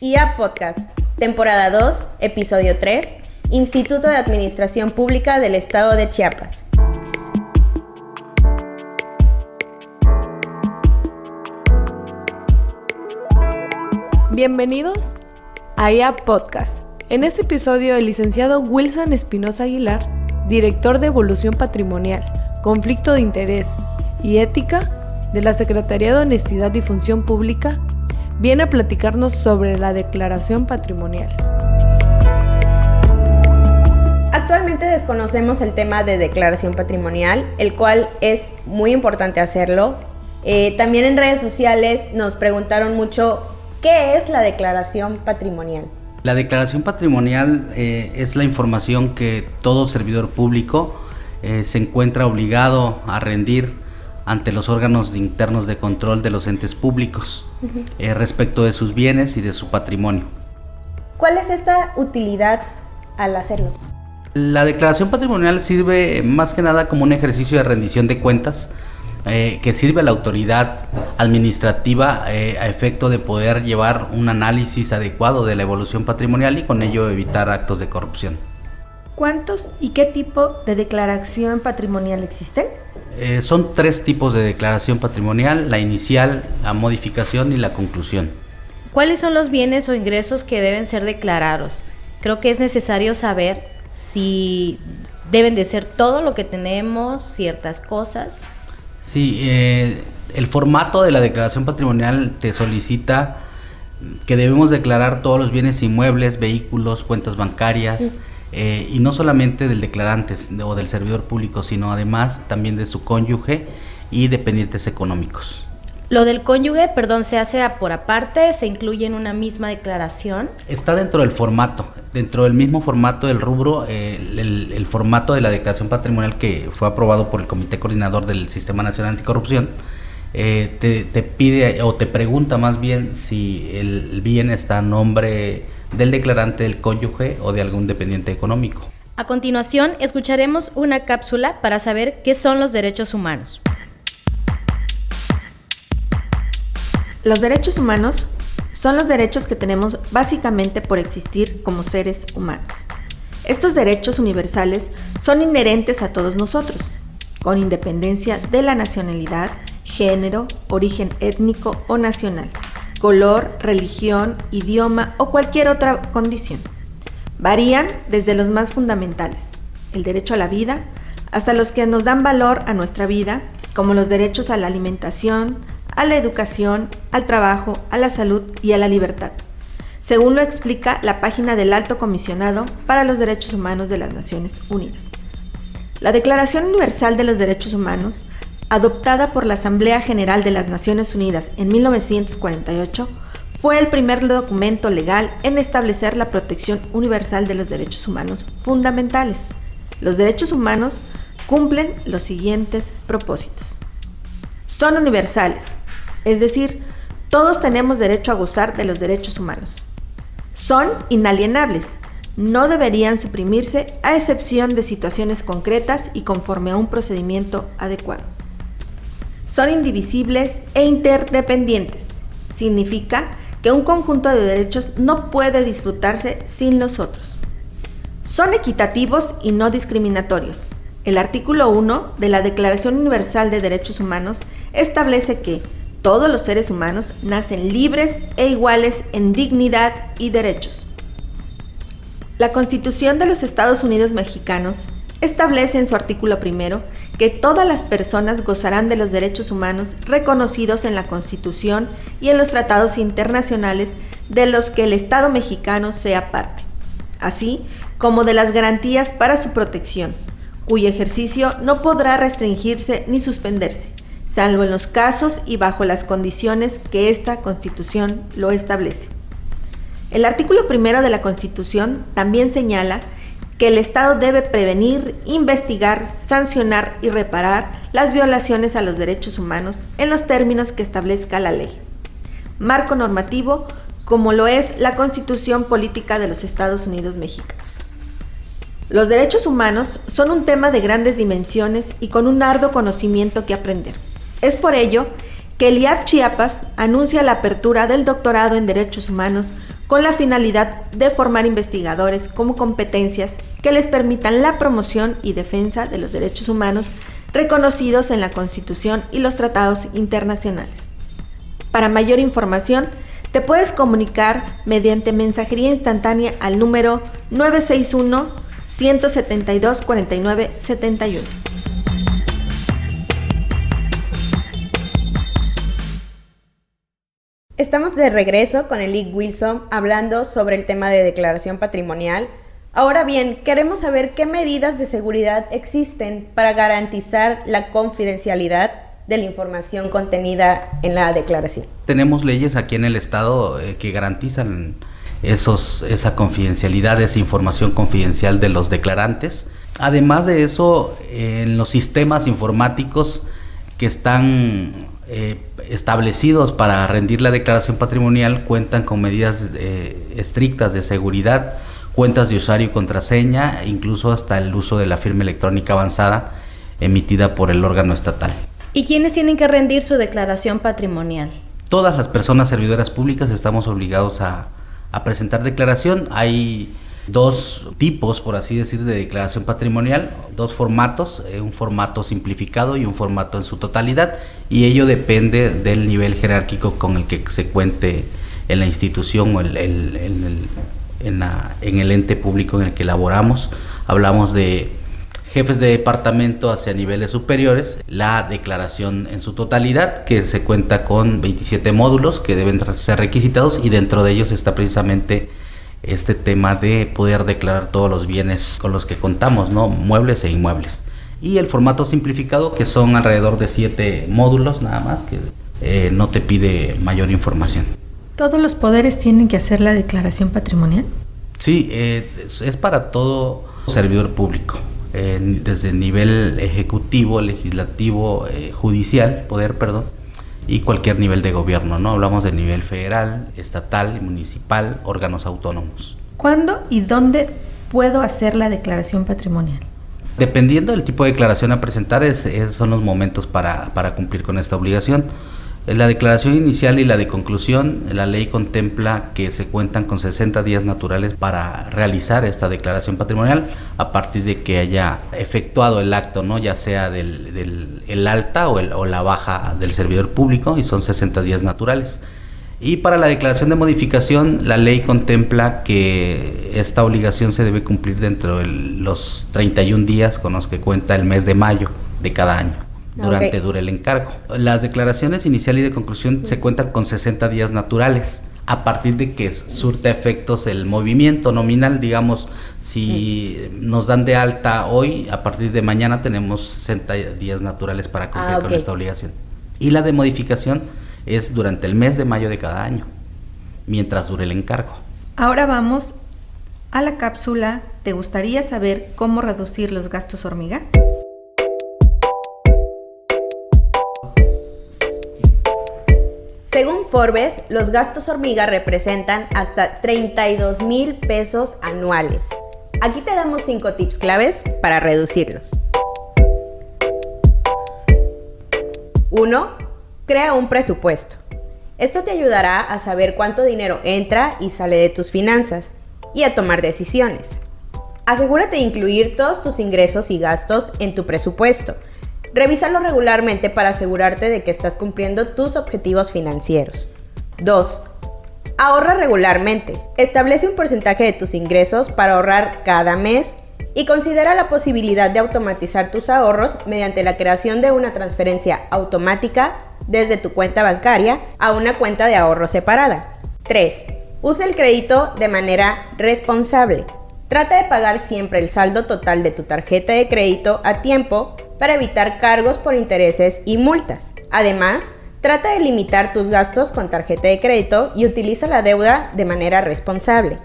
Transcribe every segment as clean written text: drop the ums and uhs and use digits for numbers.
IA Podcast, temporada 2, episodio 3, Instituto de Administración Pública del Estado de Chiapas. Bienvenidos a IA Podcast. En este episodio, el licenciado Wilson Espinosa Aguilar, director de Evolución Patrimonial, Conflicto de Interés y Ética de la Secretaría de Honestidad y Función Pública, viene a platicarnos sobre la declaración patrimonial. Actualmente desconocemos el tema de declaración patrimonial, el cual es muy importante hacerlo. También en redes sociales nos preguntaron mucho ¿qué es la declaración patrimonial? La declaración patrimonial es la información que todo servidor público se encuentra obligado a rendir ante los órganos internos de control de los entes públicos respecto de sus bienes y de su patrimonio. ¿Cuál es esta utilidad al hacerlo? La declaración patrimonial sirve más que nada como un ejercicio de rendición de cuentas que sirve a la autoridad administrativa a efecto de poder llevar un análisis adecuado de la evolución patrimonial y con ello evitar actos de corrupción. ¿Cuántos y qué tipo de declaración patrimonial existen? Son 3 tipos de declaración patrimonial: la inicial, la modificación y la conclusión. ¿Cuáles son los bienes o ingresos que deben ser declarados? Creo que es necesario saber si deben de ser todo lo que tenemos, ciertas cosas. Sí, el formato de la declaración patrimonial te solicita que debemos declarar todos los bienes inmuebles, vehículos, cuentas bancarias, y no solamente del declarante o del servidor público, sino además también de su cónyuge y dependientes económicos. Lo del cónyuge, se hace por aparte, se incluye en una misma declaración. Está dentro del formato, dentro del mismo formato del rubro, el formato de la declaración patrimonial que fue aprobado por el Comité Coordinador del Sistema Nacional Anticorrupción, te pide o te pregunta más bien si el bien está a nombre del declarante, del cónyuge o de algún dependiente económico. A continuación, escucharemos una cápsula para saber qué son los derechos humanos. Los derechos humanos son los derechos que tenemos básicamente por existir como seres humanos. Estos derechos universales son inherentes a todos nosotros, con independencia de la nacionalidad, género, origen étnico o nacional, color, religión, idioma o cualquier otra condición. Varían desde los más fundamentales, el derecho a la vida, hasta los que nos dan valor a nuestra vida, como los derechos a la alimentación, a la educación, al trabajo, a la salud y a la libertad, según lo explica la página del Alto Comisionado para los Derechos Humanos de las Naciones Unidas. La Declaración Universal de los Derechos Humanos, adoptada por la Asamblea General de las Naciones Unidas en 1948, fue el primer documento legal en establecer la protección universal de los derechos humanos fundamentales. Los derechos humanos cumplen los siguientes propósitos. Son universales, es decir, todos tenemos derecho a gozar de los derechos humanos. Son inalienables, no deberían suprimirse a excepción de situaciones concretas y conforme a un procedimiento adecuado. Son indivisibles e interdependientes. Significa que un conjunto de derechos no puede disfrutarse sin los otros. Son equitativos y no discriminatorios. El artículo 1 de la Declaración Universal de Derechos Humanos establece que todos los seres humanos nacen libres e iguales en dignidad y derechos. La Constitución de los Estados Unidos Mexicanos establece en su artículo 1 que todas las personas gozarán de los derechos humanos reconocidos en la Constitución y en los tratados internacionales de los que el Estado mexicano sea parte, así como de las garantías para su protección, cuyo ejercicio no podrá restringirse ni suspenderse, salvo en los casos y bajo las condiciones que esta Constitución lo establece. El artículo 1 de la Constitución también señala que el Estado debe prevenir, investigar, sancionar y reparar las violaciones a los derechos humanos en los términos que establezca la ley. Marco normativo como lo es la Constitución Política de los Estados Unidos Mexicanos. Los derechos humanos son un tema de grandes dimensiones y con un arduo conocimiento que aprender. Es por ello que el IAP Chiapas anuncia la apertura del doctorado en Derechos Humanos con la finalidad de formar investigadores como competencias que les permitan la promoción y defensa de los derechos humanos reconocidos en la Constitución y los tratados internacionales. Para mayor información, te puedes comunicar mediante mensajería instantánea al número 961-172-4971. Estamos de regreso con el Lic Wilson hablando sobre el tema de declaración patrimonial. Ahora bien, queremos saber qué medidas de seguridad existen para garantizar la confidencialidad de la información contenida en la declaración. Tenemos leyes aquí en el estado que garantizan esa confidencialidad, esa información confidencial de los declarantes. Además de eso, en los sistemas informáticos que están establecidos para rendir la declaración patrimonial cuentan con medidas estrictas de seguridad, cuentas de usuario y contraseña, incluso hasta el uso de la firma electrónica avanzada emitida por el órgano estatal. ¿Y quiénes tienen que rendir su declaración patrimonial? Todas las personas servidoras públicas estamos obligados a presentar declaración. Hay dos tipos, por así decir, de declaración patrimonial, dos formatos, un formato simplificado y un formato en su totalidad, y ello depende del nivel jerárquico con el que se cuente en la institución o en el ente público en el que laboramos. Hablamos de jefes de departamento hacia niveles superiores, la declaración en su totalidad, que se cuenta con 27 módulos que deben ser requisitados, y dentro de ellos está precisamente este tema de poder declarar todos los bienes con los que contamos, ¿no? Muebles e inmuebles. Y el formato simplificado, que son alrededor de 7 módulos nada más, que no te pide mayor información. ¿Todos los poderes tienen que hacer la declaración patrimonial? Sí, es para todo servidor público, desde el nivel ejecutivo, legislativo, judicial, y cualquier nivel de gobierno, ¿no? Hablamos del nivel federal, estatal, municipal, órganos autónomos. ¿Cuándo y dónde puedo hacer la declaración patrimonial? Dependiendo del tipo de declaración a presentar, esos son los momentos para cumplir con esta obligación. La declaración inicial y la de conclusión, la ley contempla que se cuentan con 60 días naturales para realizar esta declaración patrimonial a partir de que haya efectuado el acto, ¿no? Ya sea el alta o la baja del servidor público, y son 60 días naturales. Y para la declaración de modificación, la ley contempla que esta obligación se debe cumplir dentro de los 31 días con los que cuenta el mes de mayo de cada año, durante que dure el encargo. Las declaraciones inicial y de conclusión se cuentan con 60 días naturales, a partir de que surta efectos el movimiento nominal. Digamos, si nos dan de alta hoy, a partir de mañana tenemos 60 días naturales para cumplir con esta obligación. Y la de modificación es durante el mes de mayo de cada año, mientras dure el encargo. Ahora vamos a la cápsula. ¿Te gustaría saber cómo reducir los gastos hormiga? Según Forbes, los gastos hormiga representan hasta 32,000 pesos anuales. Aquí te damos 5 tips claves para reducirlos. 1. Crea un presupuesto. Esto te ayudará a saber cuánto dinero entra y sale de tus finanzas y a tomar decisiones. Asegúrate de incluir todos tus ingresos y gastos en tu presupuesto. Revísalo regularmente para asegurarte de que estás cumpliendo tus objetivos financieros. 2. Ahorra regularmente. Establece un porcentaje de tus ingresos para ahorrar cada mes y considera la posibilidad de automatizar tus ahorros mediante la creación de una transferencia automática desde tu cuenta bancaria a una cuenta de ahorro separada. 3. Usa el crédito de manera responsable. Trata de pagar siempre el saldo total de tu tarjeta de crédito a tiempo para evitar cargos por intereses y multas. Además, trata de limitar tus gastos con tarjeta de crédito y utiliza la deuda de manera responsable.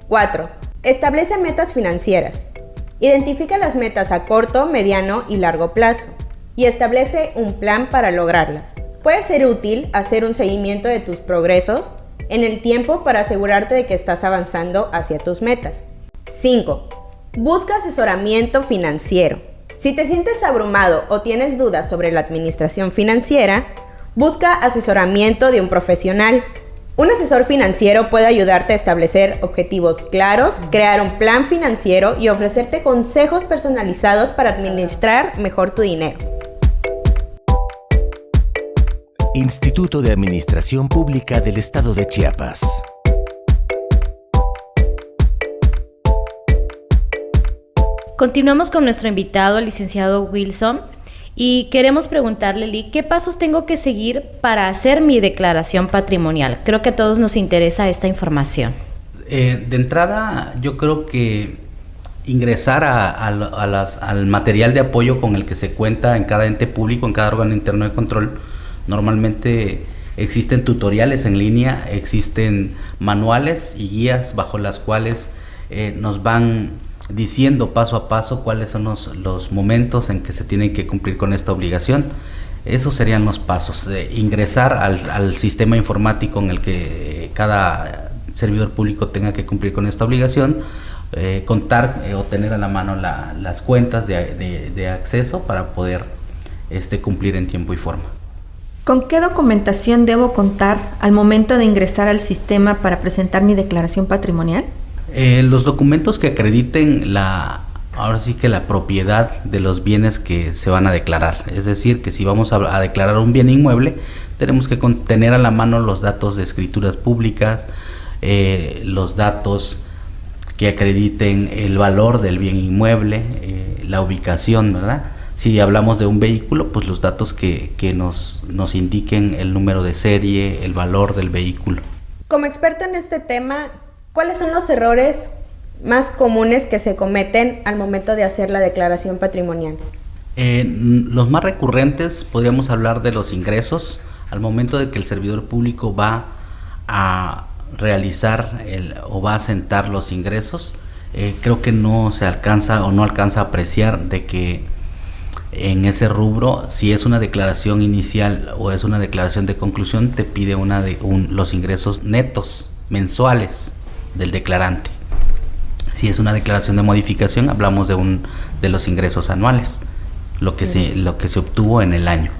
4. Establece metas financieras. Identifica las metas a corto, mediano y largo plazo y establece un plan para lograrlas. Puede ser útil hacer un seguimiento de tus progresos en el tiempo para asegurarte de que estás avanzando hacia tus metas. 5. Busca asesoramiento financiero. Si te sientes abrumado o tienes dudas sobre la administración financiera, busca asesoramiento de un profesional. Un asesor financiero puede ayudarte a establecer objetivos claros, crear un plan financiero y ofrecerte consejos personalizados para administrar mejor tu dinero. Instituto de Administración Pública del Estado de Chiapas. Continuamos con nuestro invitado, el licenciado Wilson, y queremos preguntarle, Lee, ¿qué pasos tengo que seguir para hacer mi declaración patrimonial? Creo que a todos nos interesa esta información. De entrada, yo creo que ingresar al material de apoyo con el que se cuenta en cada ente público, en cada órgano interno de control. Normalmente existen tutoriales en línea, existen manuales y guías bajo las cuales nos van diciendo paso a paso cuáles son los momentos en que se tienen que cumplir con esta obligación. Esos serían los pasos: ingresar al sistema informático en el que cada servidor público tenga que cumplir con esta obligación, contar o tener a la mano las cuentas de acceso para poder cumplir en tiempo y forma. ¿Con qué documentación debo contar al momento de ingresar al sistema para presentar mi declaración patrimonial? Los documentos que acrediten ahora sí que la propiedad de los bienes que se van a declarar. Es decir, que si vamos a declarar un bien inmueble, tenemos que tener a la mano los datos de escrituras públicas, los datos que acrediten el valor del bien inmueble, la ubicación, ¿verdad? Si hablamos de un vehículo, pues los datos que nos indiquen el número de serie, el valor del vehículo. Como experto en este tema, ¿cuáles son los errores más comunes que se cometen al momento de hacer la declaración patrimonial? Los más recurrentes podríamos hablar de los ingresos. Al momento de que el servidor público va a realizar o va a asentar los ingresos, creo que no se alcanza o no alcanza a apreciar de que en ese rubro, si es una declaración inicial o es una declaración de conclusión, te pide los ingresos netos mensuales del declarante. Si es una declaración de modificación, hablamos de los ingresos anuales, lo que se obtuvo en el año.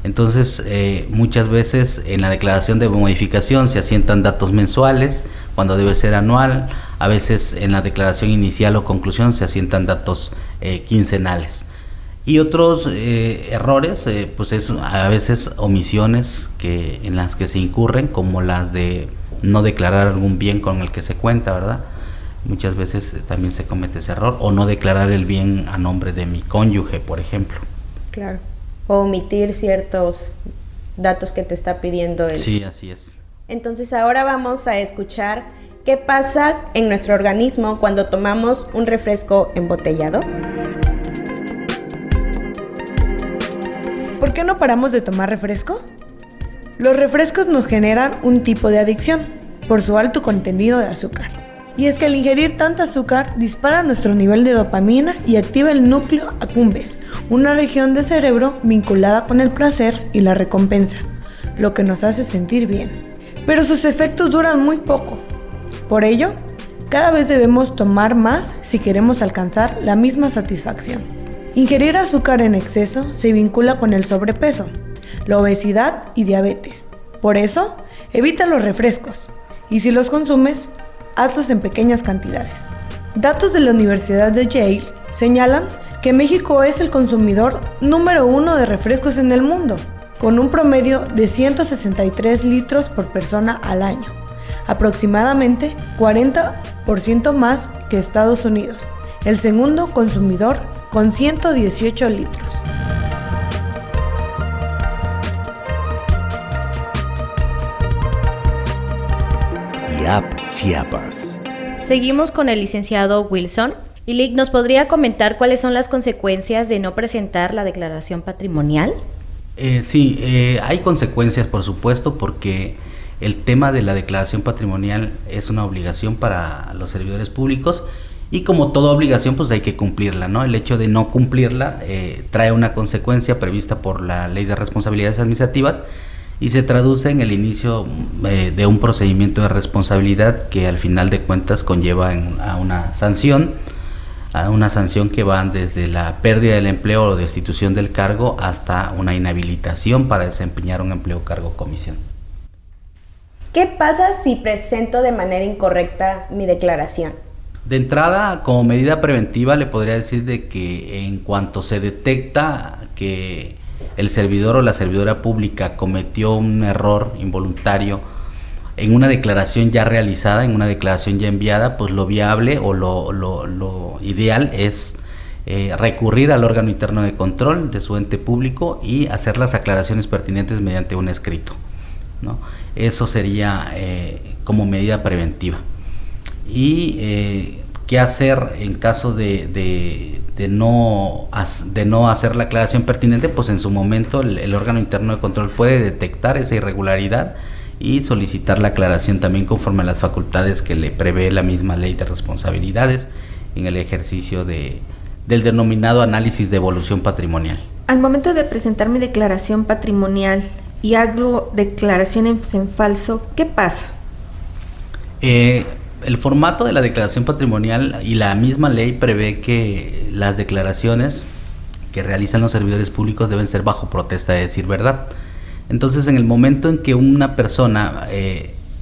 Entonces, muchas veces en la declaración de modificación se asientan datos mensuales cuando debe ser anual. A veces en la declaración inicial o conclusión se asientan datos quincenales. Y otros errores, pues es a veces omisiones en las que se incurren, como las de no declarar algún bien con el que se cuenta, ¿verdad? Muchas veces también se comete ese error, o no declarar el bien a nombre de mi cónyuge, por ejemplo. Claro. O omitir ciertos datos que te está pidiendo él. Sí, así es. Entonces ahora vamos a escuchar qué pasa en nuestro organismo cuando tomamos un refresco embotellado. ¿Por qué no paramos de tomar refresco? Los refrescos nos generan un tipo de adicción por su alto contenido de azúcar. Y es que al ingerir tanta azúcar dispara nuestro nivel de dopamina y activa el núcleo accumbens, una región del cerebro vinculada con el placer y la recompensa, lo que nos hace sentir bien. Pero sus efectos duran muy poco. Por ello, cada vez debemos tomar más si queremos alcanzar la misma satisfacción. Ingerir azúcar en exceso se vincula con el sobrepeso, la obesidad y diabetes. Por eso, evita los refrescos y si los consumes, hazlos en pequeñas cantidades. Datos de la Universidad de Yale señalan que México es el consumidor número 1 de refrescos en el mundo, con un promedio de 163 litros por persona al año, aproximadamente 40% más que Estados Unidos, el segundo consumidor con 118 litros. IAP Chiapas. Seguimos con el licenciado Wilson. Y Lick, ¿nos podría comentar cuáles son las consecuencias de no presentar la declaración patrimonial? Sí, hay consecuencias, por supuesto, porque el tema de la declaración patrimonial es una obligación para los servidores públicos y como toda obligación pues hay que cumplirla, ¿no? El hecho de no cumplirla trae una consecuencia prevista por la Ley de Responsabilidades Administrativas y se traduce en el inicio de un procedimiento de responsabilidad que al final de cuentas conlleva a una sanción que va desde la pérdida del empleo o destitución del cargo hasta una inhabilitación para desempeñar un empleo, cargo o comisión. ¿Qué pasa si presento de manera incorrecta mi declaración? De entrada, como medida preventiva, le podría decir de que en cuanto se detecta que el servidor o la servidora pública cometió un error involuntario en una declaración ya realizada, en una declaración ya enviada, pues lo viable o lo ideal es recurrir al órgano interno de control de su ente público y hacer las aclaraciones pertinentes mediante un escrito, ¿no? Eso sería como medida preventiva. Y qué hacer en caso de no hacer la aclaración pertinente, pues en su momento el órgano interno de control puede detectar esa irregularidad y solicitar la aclaración también conforme a las facultades que le prevé la misma ley de responsabilidades en el ejercicio del denominado análisis de evolución patrimonial. Al momento de presentar mi declaración patrimonial y hago declaraciones en falso, ¿qué pasa? El formato de la declaración patrimonial y la misma ley prevé que las declaraciones que realizan los servidores públicos deben ser bajo protesta de decir verdad. Entonces, en el momento en que una persona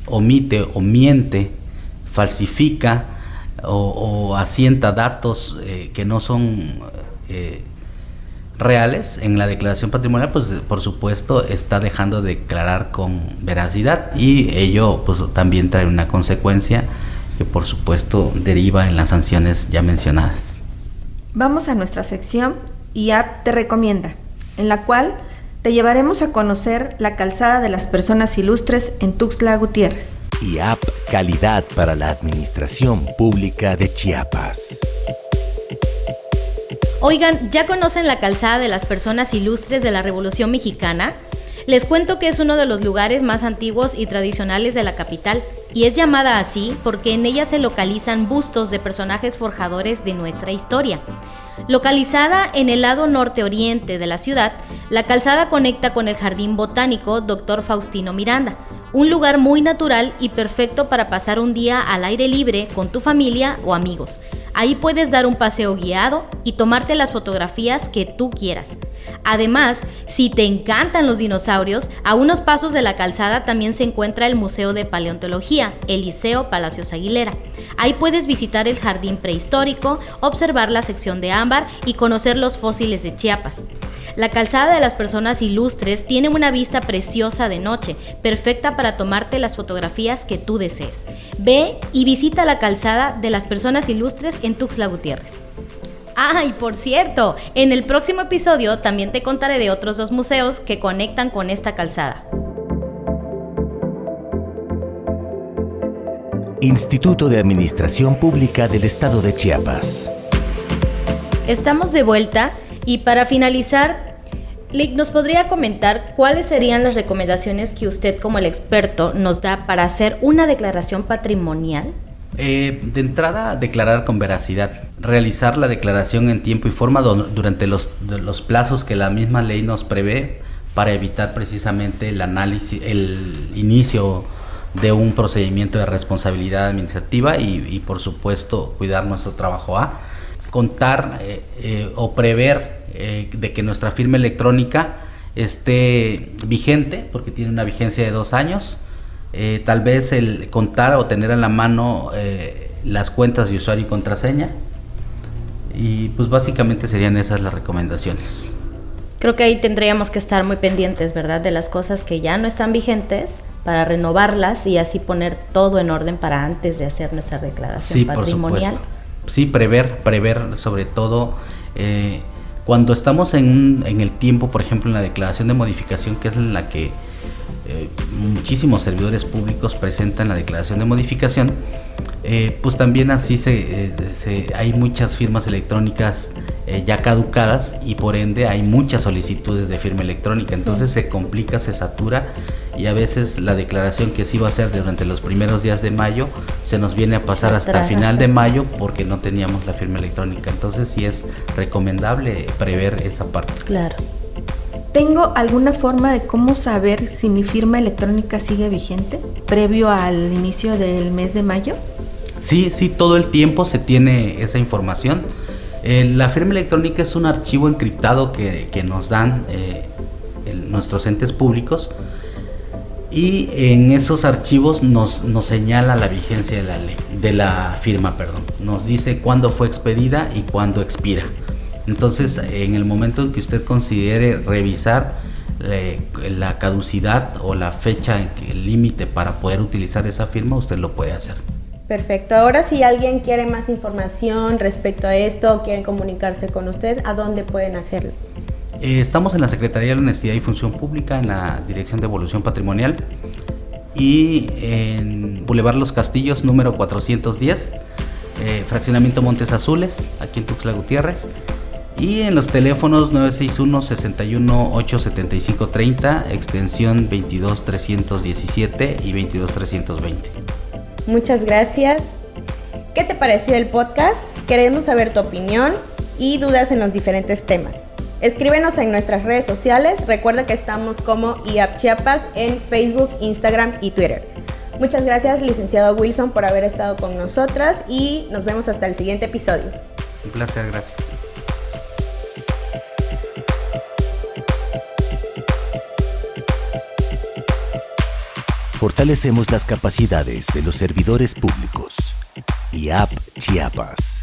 omite o miente, falsifica o asienta datos que no son reales en la declaración patrimonial, pues por supuesto está dejando de declarar con veracidad, y ello pues también trae una consecuencia que por supuesto deriva en las sanciones ya mencionadas. Vamos a nuestra sección IAP te recomienda, en la cual te llevaremos a conocer la calzada de las personas ilustres en Tuxtla Gutiérrez. IAP Calidad para la Administración Pública de Chiapas. Oigan, ¿ya conocen la calzada de las personas ilustres de la Revolución Mexicana? Les cuento que es uno de los lugares más antiguos y tradicionales de la capital, y es llamada así porque en ella se localizan bustos de personajes forjadores de nuestra historia. Localizada en el lado norte-oriente de la ciudad, la calzada conecta con el Jardín Botánico Dr. Faustino Miranda, un lugar muy natural y perfecto para pasar un día al aire libre con tu familia o amigos. Ahí puedes dar un paseo guiado y tomarte las fotografías que tú quieras. Además, si te encantan los dinosaurios, a unos pasos de la calzada también se encuentra el Museo de Paleontología, el Liceo Palacios Aguilera. Ahí puedes visitar el jardín prehistórico, observar la sección de ámbar y conocer los fósiles de Chiapas. La calzada de las personas ilustres tiene una vista preciosa de noche, perfecta para tomarte las fotografías que tú desees. Ve y visita la calzada de las personas ilustres en Tuxtla Gutiérrez. Ah, y por cierto, en el próximo episodio también te contaré de otros 2 museos que conectan con esta calzada. Instituto de Administración Pública del Estado de Chiapas. Estamos de vuelta y para finalizar, Lick, ¿nos podría comentar cuáles serían las recomendaciones que usted como el experto nos da para hacer una declaración patrimonial? De entrada, declarar con veracidad, realizar la declaración en tiempo y forma durante los plazos que la misma ley nos prevé para evitar precisamente el inicio de un procedimiento de responsabilidad administrativa y por supuesto cuidar nuestro trabajo contar o prever de que nuestra firma electrónica esté vigente, porque tiene una vigencia de 2 años. Tal vez el contar o tener a la mano las cuentas de usuario y contraseña, y pues básicamente serían esas las recomendaciones. Creo que ahí tendríamos que estar muy pendientes, ¿verdad?, de las cosas que ya no están vigentes para renovarlas y así poner todo en orden para antes de hacer nuestra declaración patrimonial. Por supuesto. Sí, prever sobre todo cuando estamos en el tiempo, por ejemplo, en la declaración de modificación, que es en la que muchísimos servidores públicos presentan la declaración de modificación, pues también así hay muchas firmas electrónicas ya caducadas y por ende hay muchas solicitudes de firma electrónica, entonces se complica, se satura y a veces la declaración que se iba a hacer durante los primeros días de mayo se nos viene a pasar hasta final de mayo porque no teníamos la firma electrónica, entonces sí es recomendable prever esa parte. Claro. ¿Tengo alguna forma de cómo saber si mi firma electrónica sigue vigente previo al inicio del mes de mayo? Sí, todo el tiempo se tiene esa información. La firma electrónica es un archivo encriptado que nos dan nuestros entes públicos y en esos archivos nos señala la vigencia de la ley, de la firma, nos dice cuándo fue expedida y cuándo expira. Entonces, en el momento en que usted considere revisar la caducidad o la fecha límite para poder utilizar esa firma, usted lo puede hacer. Perfecto. Ahora, si alguien quiere más información respecto a esto o quieren comunicarse con usted, ¿a dónde pueden hacerlo? Estamos en la Secretaría de Honestidad y Función Pública, en la Dirección de Evolución Patrimonial y en Boulevard Los Castillos, número 410, Fraccionamiento Montes Azules, aquí en Tuxtla Gutiérrez, y en los teléfonos 961-678-7530, extensión 22317 y 22320. Muchas gracias. ¿Qué te pareció el podcast? Queremos saber tu opinión y dudas en los diferentes temas. Escríbenos en nuestras redes sociales. Recuerda que estamos como IAP Chiapas en Facebook, Instagram y Twitter. Muchas gracias, licenciado Wilson, por haber estado con nosotras y nos vemos hasta el siguiente episodio. Un placer, gracias. Fortalecemos las capacidades de los servidores públicos. IAP Chiapas.